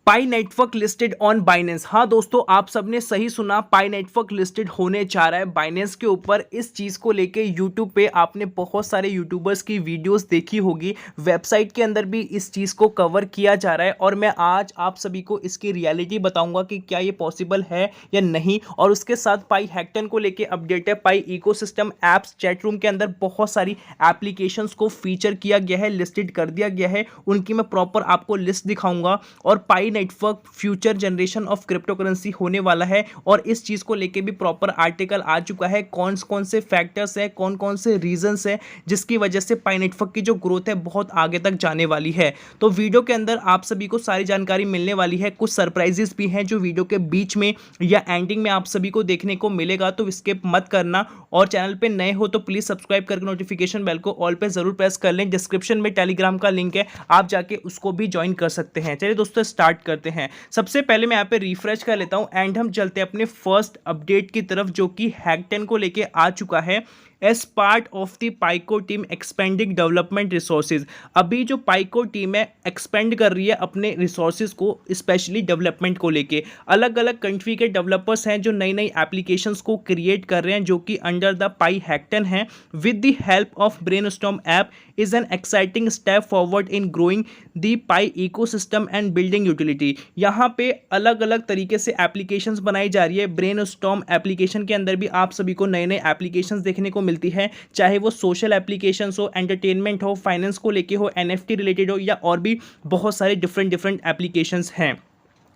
Pi network listed on Binance. हाँ दोस्तों, आप सबने सही सुना, पाई नेटवर्क लिस्टेड होने जा रहा है बाइनेंस के ऊपर। इस चीज़ को लेके यूट्यूब पे आपने बहुत सारे यूट्यूबर्स की वीडियोस देखी होगी, वेबसाइट के अंदर भी इस चीज़ को कवर किया जा रहा है और मैं आज आप सभी को इसकी रियलिटी बताऊंगा कि क्या ये पॉसिबल है या नहीं। और उसके साथ पाई हैकटन को लेके अपडेट है। पाई इकोसिस्टम ऐप्स चैट रूम के अंदर बहुत सारी एप्लीकेशंस को फीचर किया गया है, लिस्टेड कर दिया गया है, उनकी मैं प्रॉपर आपको लिस्ट दिखाऊंगा। और Pi network future generation of cryptocurrency होने वाला है और इस चीज को लेके भी प्रॉपर आर्टिकल आ चुका है। कौन कौन से फैक्टर्स है, कौन कौन से रीजंस है जिसकी वजह से पाई नेटवर्क की जो ग्रोथ है बहुत आगे तक जाने वाली है। तो वीडियो के अंदर आप सभी को सारी जानकारी मिलने वाली है। कुछ सरप्राइजेस भी हैं जो वीडियो के बीच में या एंडिंग में आप सभी को देखने को मिलेगा, तो स्किप मत करना। और चैनल पे नए हो तो प्लीज सब्सक्राइब करके नोटिफिकेशन बेल को ऑल पे जरूर प्रेस कर लें। डिस्क्रिप्शन में टेलीग्राम का लिंक है, आप जाके उसको भी ज्वाइन कर सकते हैं। चलिए दोस्तों स्टार्ट करते हैं। सबसे पहले मैं यहाँ पे रिफ्रेश कर लेता हूँ एंड हम चलते हैं अपने फर्स्ट अपडेट की तरफ जो कि हैकटन को लेके आ चुका है। As part of the Pi Core team expanding development resources. अभी जो पाइको टीम है एक्सपेंड कर रही है अपने रिसोर्सेज को, स्पेशली डेवलपमेंट को लेके। अलग अलग कंट्री के डेवलपर्स हैं जो नई नई एप्लीकेशंस को क्रिएट कर रहे हैं जो कि अंडर द पाई हैकटन है। With the help of brainstorm app is an exciting step forward in growing the pi ecosystem and building utility. यहाँ पे अलग अलग तरीके से एप्लीकेशंस बनाई जा रही है। ब्रेनस्टॉर्म एप्लीकेशन के अंदर भी आप सभी को नए नए एप्लीकेशंस देखने को मिलती है, चाहे वो सोशल एप्लीकेशंस हो, एंटरटेनमेंट हो, फाइनेंस को लेके हो, एनएफटी रिलेटेड हो या और भी बहुत सारे डिफरेंट एप्लीकेशंस हैं।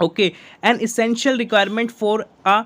Okay, N essential requirement for a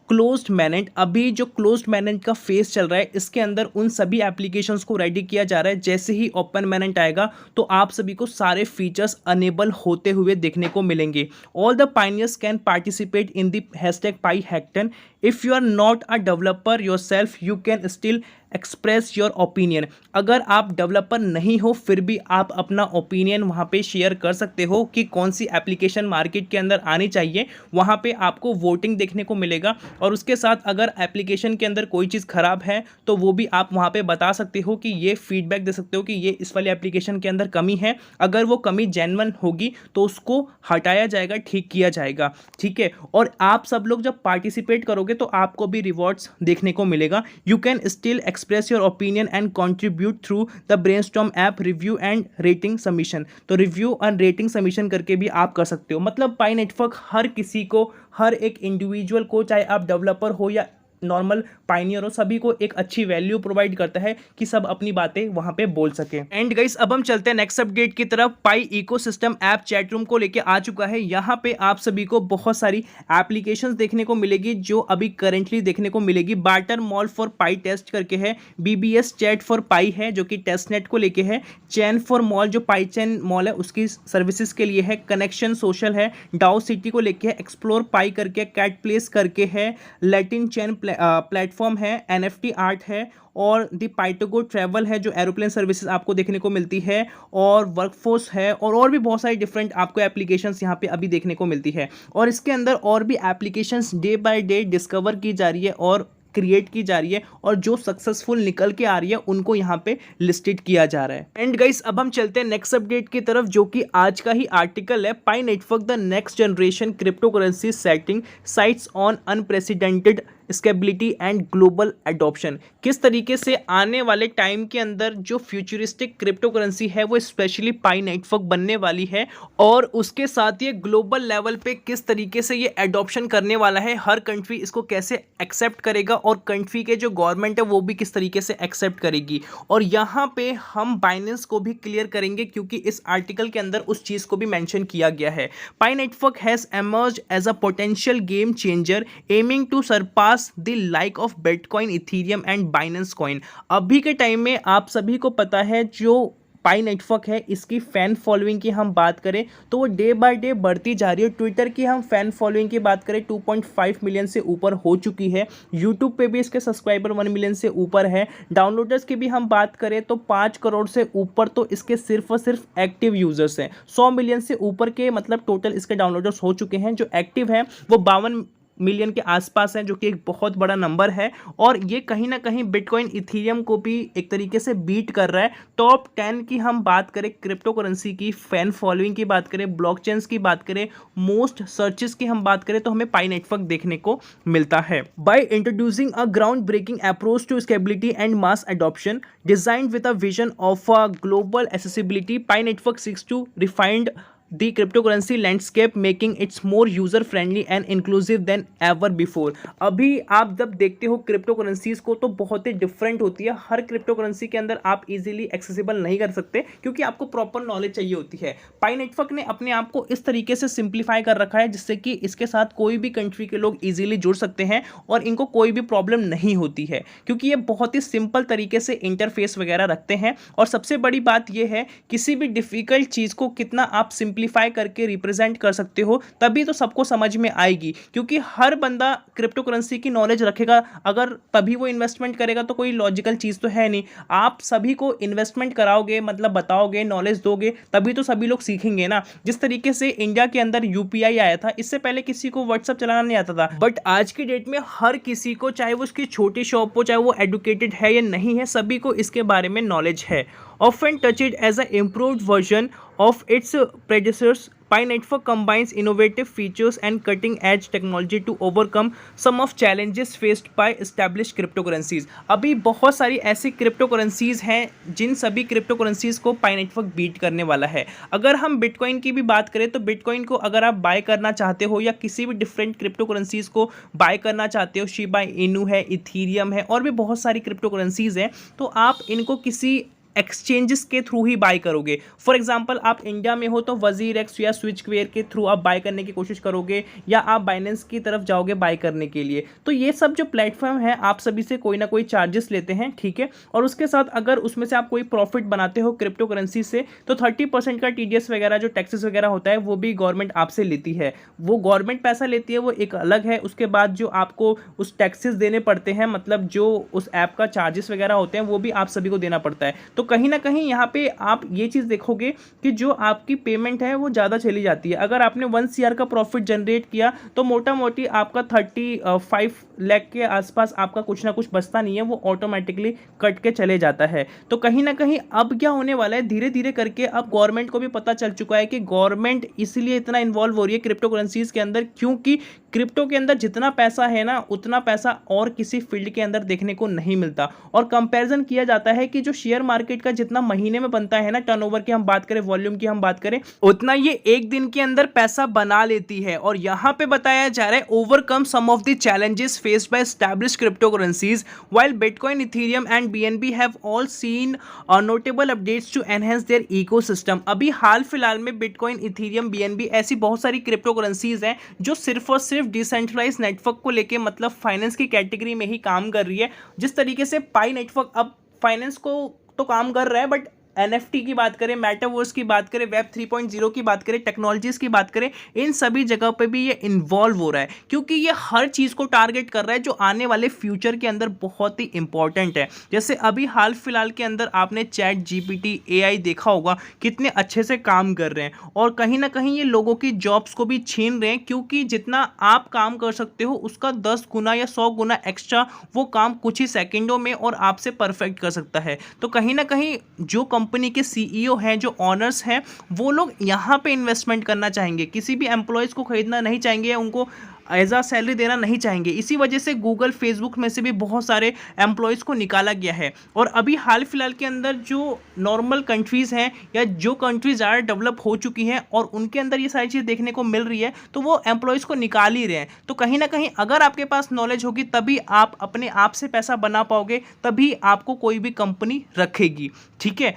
closed mainnet. अभी जो क्लोज्ड मैनेंट का फेस चल रहा है इसके अंदर उन सभी एप्लीकेशंस को रेडी किया जा रहा है। जैसे ही ओपन मैनेंट आएगा तो आप सभी को सारे फीचर्स अनेबल होते हुए देखने को मिलेंगे। All the pioneers can participate in the hashtag Pi hackathon. If you are not a developer yourself you can still express your opinion. अगर आप डेवलपर नहीं हो फिर भी आप अपना ओपिनियन वहाँ पे शेयर कर सकते हो कि कौन सी एप्लीकेशन मार्केट के अंदर आनी चाहिए। वहाँ पे आपको वोटिंग देखने को मिलेगा और उसके साथ अगर एप्लीकेशन के अंदर कोई चीज़ ख़राब है तो वो भी आप वहाँ पे बता सकते हो कि ये फीडबैक दे सकते हो कि ये इस वाली एप्लीकेशन के अंदर कमी है। अगर वो कमी जेन्युइन होगी तो उसको हटाया जाएगा, ठीक किया जाएगा। ठीक है, और आप सब लोग जब पार्टिसिपेट करोगे तो आपको भी रिवॉर्ड्स देखने को मिलेगा। You can still express your opinion and contribute through the brainstorm app review and rating submission. तो रिव्यू एंड रेटिंग सबमिशन करके भी आप कर सकते हो। मतलब पाई नेटवर्क हर किसी को, हर एक इंडिविजुअल को, चाहे आप डेवलपर हो या नॉर्मल पाइनियर हो, सभी को एक अच्छी वैल्यू प्रोवाइड करता है कि सब अपनी बातें वहां पे बोल सके। एंड गाइस अब हम चलते हैं नेक्स्ट अपडेट की तरफ। पाई इकोसिस्टम ऐप चैट रूम को लेके आ चुका है। यहाँ पे आप सभी को बहुत सारी एप्लीकेशंस देखने को मिलेगी जो अभी करेंटली देखने को मिलेगी। Barter mall for pi test करके है, बीबीएस चैट फॉर पाई है जो कि टेस्ट नेट को लेके है, चैन फॉर मॉल जो पाई चैन मॉल है उसकी सर्विसेज के लिए है, कनेक्शन सोशल है, डाउ सिटी को लेके है, एक्सप्लोर पाई करके, कैट प्लेस करके है, लैटिन चैन प्लेटफॉर्म है, एनएफटी आर्ट है और दी पाइटोगो ट्रैवल है जो एरोप्लेन सर्विसेज आपको देखने को मिलती है, और वर्कफोर्स है और भी बहुत सारी डिफरेंट आपको एप्लीकेशंस यहाँ पे अभी देखने को मिलती है। और इसके अंदर और भी applications day by day discover की जा रही है और क्रिएट की जा रही है और जो सक्सेसफुल निकल के आ रही है उनको यहाँ पे लिस्टेड किया जा रहा है। एंड गाइस अब हम चलते हैं नेक्स्ट अपडेट की तरफ जो कि आज का ही आर्टिकल है। Pi network the next generation cryptocurrency setting sites on unprecedented scalability and global adoption. किस तरीके से आने वाले टाइम के अंदर जो फ्यूचरिस्टिक क्रिप्टो करेंसी है वो स्पेशली पाई नेटवर्क बनने वाली है और उसके साथ ये ग्लोबल लेवल पे किस तरीके से ये एडॉप्शन करने वाला है, हर कंट्री इसको कैसे एक्सेप्ट करेगा और कंट्री के जो गवर्नमेंट है वो भी किस तरीके से एक्सेप्ट करेगी। और यहाँ पे हम बाइनेंस को भी क्लियर करेंगे क्योंकि इस आर्टिकल के अंदर उस चीज़ को भी मेंशन किया गया है। Pi network has emerged as a potential game changer aiming to surpass the like of Bitcoin, Ethereum and Binance coin. अभी के टाइम में आप सभी को पता है जो पाई नेटवर्क है इसकी फैन फॉलोइंग की हम बात करें तो वो डे बाय डे बढ़ती जा रही है। ट्विटर की हम फैन फॉलोइंग की बात करें 2.5 मिलियन से ऊपर हो चुकी है। यूट्यूब पे भी इसके सब्सक्राइबर 1 मिलियन से ऊपर है। डाउनलोडर्स की भी हम बात करें तो 5 करोड़ से ऊपर तो इसके सिर्फ और सिर्फ एक्टिव यूजर्स हैं। 100 मिलियन से ऊपर के मतलब टोटल इसके डाउनलोडर्स हो चुके हैं। जो एक्टिव हैं वो 52 मिलियन के आसपास है, जो कि एक बहुत बड़ा नंबर है। और ये कहीं ना कहीं बिटकॉइन इथीरियम को भी एक तरीके से बीट कर रहा है। टॉप 10 की हम बात करें क्रिप्टो करेंसी की, फैन फॉलोइंग की बात करें, ब्लॉकचेन्स की बात करें, मोस्ट सर्चेस की हम बात करें, तो हमें पाई नेटवर्क देखने को मिलता है। By introducing a ground breaking approach to scalability and mass adoption designed with a vision of global accessibility, Pi Network seeks to refine the cryptocurrency landscape, making it more user friendly and inclusive than ever before। अभी आप जब देखते हो crypto currencies को तो बहुत ही different होती है। हर क्रिप्टो करेंसी के अंदर आप इजीली एक्सेसिबल नहीं कर सकते, क्योंकि आपको प्रॉपर नॉलेज चाहिए होती है। पाई नेटवर्क ने अपने आप को इस तरीके से सिंप्लीफाई कर रखा है जिससे कि इसके साथ कोई भी कंट्री के लोग इजीली जुड़ सकते हैं और इनको कोई भी प्रॉब्लम नहीं होती है, क्योंकि ये बहुत ही सिंपल तरीके से इंटरफेस वगैरह रखते हैं। और सबसे बड़ी बात यह है, किसी भी डिफिकल्ट चीज को कितना आप सिंप्लीफाई करके रिप्रेजेंट कर सकते हो, तभी तो सबको समझ में आएगी। क्योंकि हर बंदा क्रिप्टो करेंसी की नॉलेज रखेगा अगर तभी वो इन्वेस्टमेंट करेगा, तो कोई लॉजिकल चीज तो है नहीं। आप सभी को इन्वेस्टमेंट कराओगे, मतलब बताओगे, नॉलेज दोगे, तभी तो सभी लोग सीखेंगे ना। जिस तरीके से इंडिया के अंदर यूपीआई आया था, इससे पहले किसी को व्हाट्सएप चलाना नहीं आता था, बट आज की डेट में हर किसी को, चाहे वो उसकी छोटी शॉप हो, चाहे वो एडुकेटेड है या नहीं है, सभी को इसके बारे में नॉलेज है। Often touched as an improved version of its predecessors, Pi Network combines innovative features and cutting-edge technology to overcome some of challenges faced by established cryptocurrencies। अभी बहुत सारी ऐसी क्रिप्टो करेंसीज हैं जिन सभी क्रिप्टो करेंसीज को पाई network beat करने वाला है। अगर हम बिटकॉइन की भी बात करें तो बिटकॉइन को अगर आप बाय करना चाहते हो या किसी भी डिफरेंट क्रिप्टो करेंसीज को बाय करना चाहते हो, शिबा इनू है, इथीरियम है, और भी बहुत सारी क्रिप्टो करेंसीज हैं, तो आप इनको किसी एक्सचेंजेस के थ्रू ही बाय करोगे। फॉर एग्जांपल आप इंडिया में हो तो वजीर एक्स या स्विचक्वेयर के थ्रू आप बाय करने की कोशिश करोगे, या आप बाइनेंस की तरफ जाओगे बाय करने के लिए। तो ये सब जो प्लेटफॉर्म है आप सभी से कोई ना कोई चार्जेस लेते हैं, ठीक है। और उसके साथ अगर उसमें से आप कोई प्रॉफिट बनाते हो क्रिप्टो करेंसी से, तो 30% का टीडीएस वगैरह जो टैक्सेस वगैरह होता है वो भी गवर्नमेंट आपसे लेती है। वो गवर्नमेंट पैसा लेती है, वो एक अलग है। उसके बाद जो आपको उस टैक्सेस देने पड़ते हैं, मतलब जो उस ऐप का चार्जेस वगैरह होते हैं, वो भी आप सभी को देना पड़ता है। तो कहीं ना कहीं यहाँ पे आप ये चीज़ देखोगे कि जो आपकी पेमेंट है वो ज़्यादा चली जाती है। अगर आपने 1 CR का प्रॉफिट जनरेट किया तो मोटा मोटी आपका 35 लाख के आसपास आपका कुछ ना कुछ बचता नहीं है, वो ऑटोमेटिकली कट के चले जाता है। तो कहीं ना कहीं अब क्या होने वाला है, धीरे धीरे करके अब गवर्नमेंट को भी पता चल चुका है कि गवर्नमेंट इसलिए इतना इन्वॉल्व हो रही है क्रिप्टो करेंसीज के अंदर, क्योंकि क्रिप्टो के अंदर जितना पैसा है ना, उतना पैसा और किसी फील्ड के अंदर देखने को नहीं मिलता। और कंपैरिजन किया जाता है कि जो शेयर मार्केट का जितना महीने में बनता है ना, टर्नओवर की हम बात करें, वॉल्यूम की हम बात करें, उतना ये एक दिन के अंदर पैसा बना लेती है। और यहां पे बताया जा रहा है overcome some of the challenges faced by established cryptocurrencies while Bitcoin, Ethereum and BNB have all seen notable updates to enhance their ecosystem. अभी हाल फिलहाल में बिटकॉइन, इथेरियम, बीएनबी ऐसी बहुत सारी क्रिप्टो करेंसीज हैं जो सिर्फ और सिर्फ डिसेंट्रलाइज नेटवर्क को लेके, मतलब फाइनेंस की कैटेगरी में ही काम कर रही है। जिस तरीके से पाई नेटवर्क अब फाइनेंस को तो काम कर रहा है, बट NFT की बात करें, मेटावर्स की बात करें, वेब 3.0 की बात करें, टेक्नोलॉजीज की बात करें, इन सभी जगह पे भी ये इन्वॉल्व हो रहा है, क्योंकि ये हर चीज़ को टारगेट कर रहा है जो आने वाले फ्यूचर के अंदर बहुत ही इंपॉर्टेंट है। जैसे अभी हाल फिलहाल के अंदर आपने ChatGPT AI देखा होगा, कितने अच्छे से काम कर रहे हैं। और कहीं ना कहीं ये लोगों की जॉब्स को भी छीन रहे हैं, क्योंकि जितना आप काम कर सकते हो उसका 10 गुना या 100 गुना एक्स्ट्रा वो काम कुछ ही सेकेंडों में और आपसे परफेक्ट कर सकता है। तो कहीं ना कहीं जो कंपनी के CEO हैं, जो ऑनर्स हैं, वो लोग यहाँ पे इन्वेस्टमेंट करना चाहेंगे, किसी भी एम्प्लॉयज़ को खरीदना नहीं चाहेंगे, उनको एज आ सैलरी देना नहीं चाहेंगे। इसी वजह से गूगल, फेसबुक में से भी बहुत सारे एम्प्लॉयज़ को निकाला गया है। और अभी हाल फिलहाल के अंदर जो नॉर्मल कंट्रीज़ हैं या जो कंट्रीज ज़्यादा डेवलप हो चुकी हैं और उनके अंदर ये सारी चीज़ देखने को मिल रही है, तो वो एम्प्लॉयज़ को निकाल ही रहे हैं। तो कहीं ना कहीं अगर आपके पास नॉलेज होगी तभी आप अपने आप से पैसा बना पाओगे, तभी आपको कोई भी कंपनी रखेगी, ठीक है।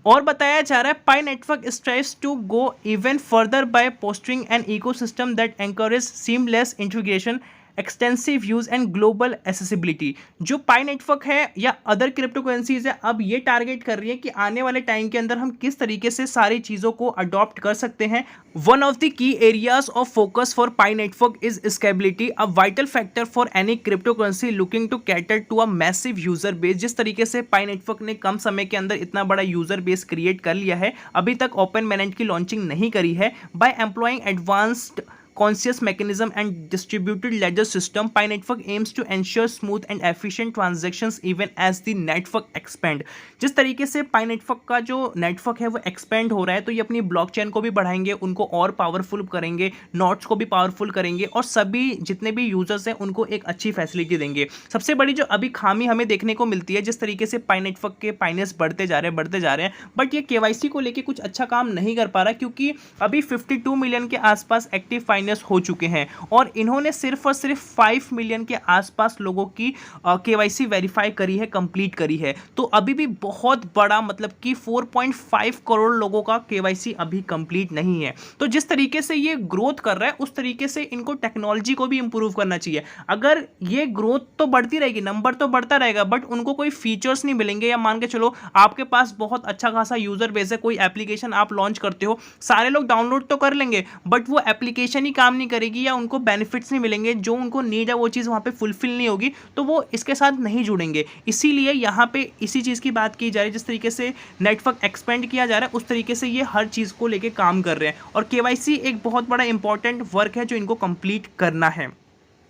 और बताया जा रहा है Pi network strives to go even further by fostering an ecosystem that encourage seamless integration, extensive use and global accessibility. जो पाई नेटवर्क है या अदर क्रिप्टो करेंसीज है, अब ये टारगेट कर रही है कि आने वाले टाइम के अंदर हम किस तरीके से सारी चीज़ों को अडॉप्ट कर सकते हैं। One of the key areas of focus for Pi network is scalability, a vital factor for any cryptocurrency looking to cater to a massive user base. जिस तरीके से पाई नेटवर्क ने कम समय के अंदर इतना बड़ा यूजर बेस क्रिएट कर लिया है, अभी तक ओपन मेनेंट की लॉन्चिंग नहीं करी है, by employing advanced conscious mechanism and distributed ledger system, Pi Network aims to ensure smooth and efficient transactions even as the network expand. जिस तरीके से पाई नेटवर्क का जो नेटवर्क है वो एक्सपेंड हो रहा है, तो ये अपनी ब्लॉकचेन को भी बढ़ाएंगे, उनको और पावरफुल करेंगे, नोड्स को भी पावरफुल करेंगे और सभी जितने भी यूजर्स हैं उनको एक अच्छी फैसिलिटी देंगे। सबसे बड़ी जो अभी खामी हमें देखने को मिलती है, जिस तरीके से पाई नेटवर्क के पाइनेस बढ़ते जा रहे हैं, बट ये केवाईसी को लेके कुछ अच्छा काम नहीं कर पा रहा, क्योंकि अभी 52 मिलियन के आसपास एक्टिव फाइनेंस हो चुके हैं और इन्होंने सिर्फ और सिर्फ 5 मिलियन के आसपास लोगों की केवाईसी वेरीफाई करी है, कंप्लीट करी है। तो अभी भी बहुत बड़ा मतलब कि 4.5 करोड़ लोगों का केवाईसी अभी कंप्लीट नहीं है। तो जिस तरीके से ये ग्रोथ कर रहा है उस तरीके से इनको टेक्नोलॉजी को भी इंप्रूव करना चाहिए। अगर ये ग्रोथ तो बढ़ती रहेगी, नंबर तो बढ़ता रहेगा, बट उनको कोई फीचर्स नहीं मिलेंगे, या मान के चलो आपके पास बहुत अच्छा खासा यूजर बेस है, कोई एप्लीकेशन आप लॉन्च करते हो, सारे लोग डाउनलोड तो कर लेंगे बट वो एप्लीकेशन ही काम नहीं करेगी या उनको बेनिफिट्स नहीं मिलेंगे, जो उनको नीड है वो चीज़ वहाँ पे फुलफिल नहीं होगी, तो वो इसके साथ नहीं जुड़ेंगे। इसीलिए यहाँ पे इसी चीज़ की बात की जा रही है, जिस तरीके से नेटवर्क एक्सपेंड किया जा रहा है उस तरीके से ये हर चीज़ को लेके काम कर रहे हैं और केवाईसी एक बहुत बड़ा इंपॉर्टेंट वर्क है जो इनको कंप्लीट करना है।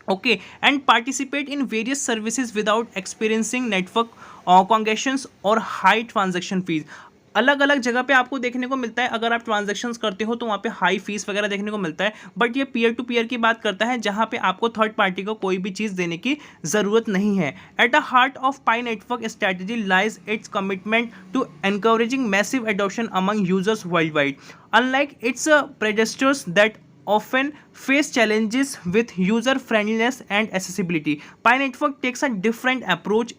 Okay, and participate in various services without experiencing network congestions और हाई ट्रांजैक्शन फीस। अलग अलग जगह पे आपको देखने को मिलता है, अगर आप ट्रांजैक्शंस करते हो तो वहाँ पे हाई फीस वगैरह देखने को मिलता है, बट ये पीयर टू पीयर की बात करता है जहाँ पे आपको थर्ड पार्टी को कोई भी चीज़ देने की ज़रूरत नहीं है। At the heart of Pi network strategy lies its commitment to encouraging massive adoption among users worldwide. Unlike its predecessors that often face challenges with user friendliness and accessibility, Pi Network takes a different approach.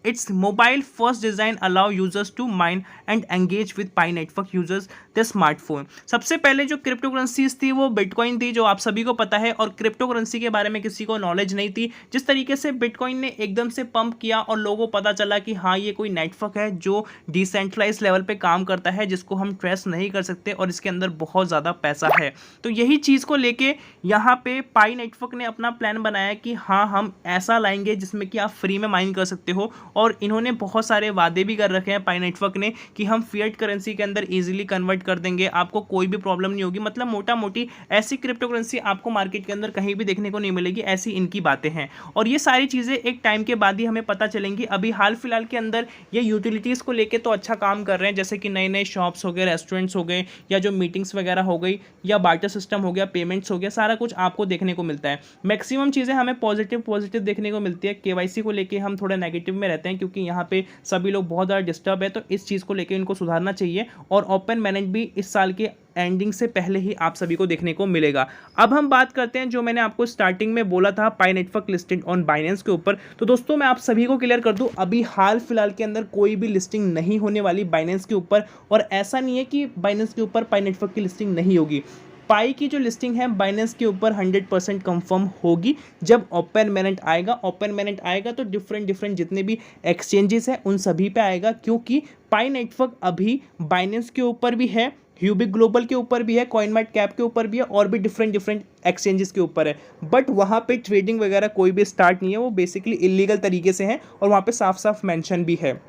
Its mobile first design allow users to mine and engage with Pi Network users their smartphone। सबसे पहले जो crypto currencies थी वो bitcoin थी, जो आप सभी को पता है, और क्रिप्टो करेंसी के बारे में किसी को नॉलेज नहीं थी। जिस तरीके से बिटकॉइन ने एकदम से पंप किया और लोगों को पता चला कि हाँ ये कोई नेटवर्क है जो डिसेंट्रलाइज लेवल पे काम करता है, जिसको हम ट्रेस नहीं कर सकते और इसके अंदर बहुत ज़्यादा पैसा है। तो यही चीज़ को लेके यहाँ पे पाई नेटवर्क ने अपना प्लान बनाया कि हाँ हम ऐसा लाएंगे जिसमें कि आप फ्री में माइन कर सकते हो, और इन्होंने बहुत सारे वादे भी कर रखे हैं पाई नेटवर्क ने कि हम फिएट करेंसी के अंदर इजीली कन्वर्ट कर देंगे, आपको कोई भी प्रॉब्लम नहीं होगी। मतलब मोटा मोटी ऐसी क्रिप्टो करेंसी आपको मार्केट के अंदर कहीं भी देखने को नहीं मिलेगी, ऐसी इनकी बातें हैं। और ये सारी चीज़ें एक टाइम के बाद ही हमें पता चलेंगी। अभी हाल फिलहाल के अंदर ये यूटिलिटीज़ को लेकर तो अच्छा काम कर रहे हैं, जैसे कि नए नए शॉप्स हो गए, रेस्टोरेंट्स हो गए, या जो मीटिंग्स वगैरह हो गई, या बार्टर सिस्टम हो गया, पेमेंट्स हो गया, सारा कुछ आपको देखने को मिलता है। मैक्सिमम चीज़ें हमें पॉजिटिव देखने को मिलती है। केवाईसी को लेकर हम थोड़ा नेगेटिव में रहते हैं, क्योंकि यहाँ पे सभी लोग बहुत ज़्यादा डिस्टर्ब है, तो इस चीज़ को लेकर इनको सुधारना चाहिए। और ओपन मैनेज भी इस साल के एंडिंग से पहले ही आप सभी को देखने को मिलेगा। अब हम बात करते हैं जो मैंने आपको स्टार्टिंग में बोला था पाई नेटवर्क लिस्टेड ऑन बाइनेंस के ऊपर। तो दोस्तों मैं आप सभी को क्लियर कर दूं, अभी हाल फिलहाल के अंदर कोई भी लिस्टिंग नहीं होने वाली बाइनेंस के ऊपर, और ऐसा नहीं है कि बाइनेंस के ऊपर पाई नेटवर्क की लिस्टिंग नहीं होगी। पाई की जो लिस्टिंग है बाइनेंस के ऊपर 100% कंफर्म होगी जब ओपन मैनेट आएगा। ओपन मैनेट आएगा तो डिफरेंट जितने भी एक्सचेंजेस हैं उन सभी पे आएगा, क्योंकि पाई नेटवर्क अभी बाइनेंस के ऊपर भी है, ह्यूबिक ग्लोबल के ऊपर भी है, कॉइनमार्केट कैप के ऊपर भी है, और भी डिफरेंट एक्सचेंजेस के ऊपर है। बट वहाँ पे ट्रेडिंग वगैरह कोई भी स्टार्ट नहीं है, वो बेसिकली इलीगल तरीके से है, और वहाँ पे साफ साफ मेंशन भी है।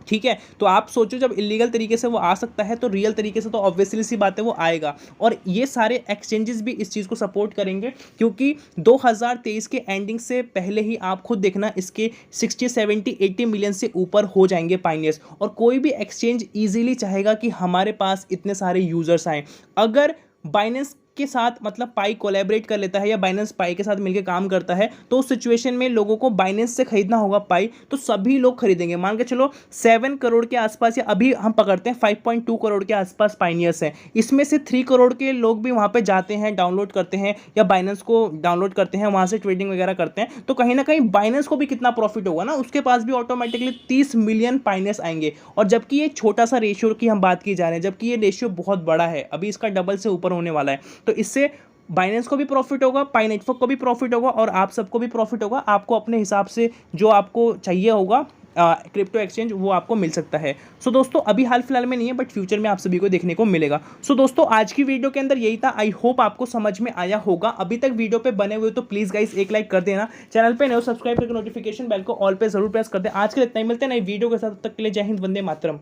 ठीक है, तो आप सोचो जब इलीगल तरीके से वो आ सकता है तो रियल तरीके से तो ऑब्वियसली सी बात है वो आएगा। और ये सारे एक्सचेंजेस भी इस चीज़ को सपोर्ट करेंगे, क्योंकि 2023 के एंडिंग से पहले ही आप खुद देखना इसके 60, 70, 80 मिलियन से ऊपर हो जाएंगे पाइनियर्स। और कोई भी एक्सचेंज ईजिली चाहेगा कि हमारे पास इतने सारे यूजर्स आएँ। अगर बाइनेंस के साथ मतलब पाई कोलैबोरेट कर लेता है या बाइनेंस पाई के साथ मिलकर काम करता है, तो उस सिचुएशन में लोगों को बाइनेंस से खरीदना होगा पाई, तो सभी लोग खरीदेंगे। मान के चलो 7 करोड़ के आसपास, या अभी हम पकड़ते हैं 5.2 करोड़ के आसपास पाइनियर्स हैं, इसमें से 3 करोड़ के लोग भी वहाँ पे जाते हैं, डाउनलोड करते हैं या बाइनेंस को डाउनलोड करते हैं, वहाँ से ट्रेडिंग वगैरह करते हैं। तो कहीं ना कहीं बाइनेंस को भी कितना प्रॉफिट होगा ना, उसके पास भी ऑटोमेटिकली 30 मिलियन पाइनियर्स आएंगे। और जबकि ये छोटा सा रेशियो की हम बात की जा रहे हैं, जबकि ये रेशियो बहुत बड़ा है, अभी इसका डबल से ऊपर होने वाला है। तो इससे बाइनेंस को भी प्रॉफिट होगा, पाई नेटवर्क को भी प्रॉफिट होगा, और आप सबको भी प्रॉफिट होगा। आपको अपने हिसाब से जो आपको चाहिए होगा क्रिप्टो एक्सचेंज वो आपको मिल सकता है। सो दोस्तों अभी हाल फिलहाल में नहीं है, बट फ्यूचर में आप सभी को देखने को मिलेगा। सो दोस्तों आज की वीडियो के अंदर यही था। आई होप आपको समझ में आया होगा। अभी तक वीडियो पे बने हुए तो प्लीज़ गाइस एक लाइक कर देना, चैनल पे नए हो सब्सक्राइब करके नोटिफिकेशन बेल को ऑल पे जरूर प्रेस कर दे। आज के लिए इतना ही, मिलते हैं नई वीडियो के साथ, तब तक के लिए जय हिंद, वंदे मातरम।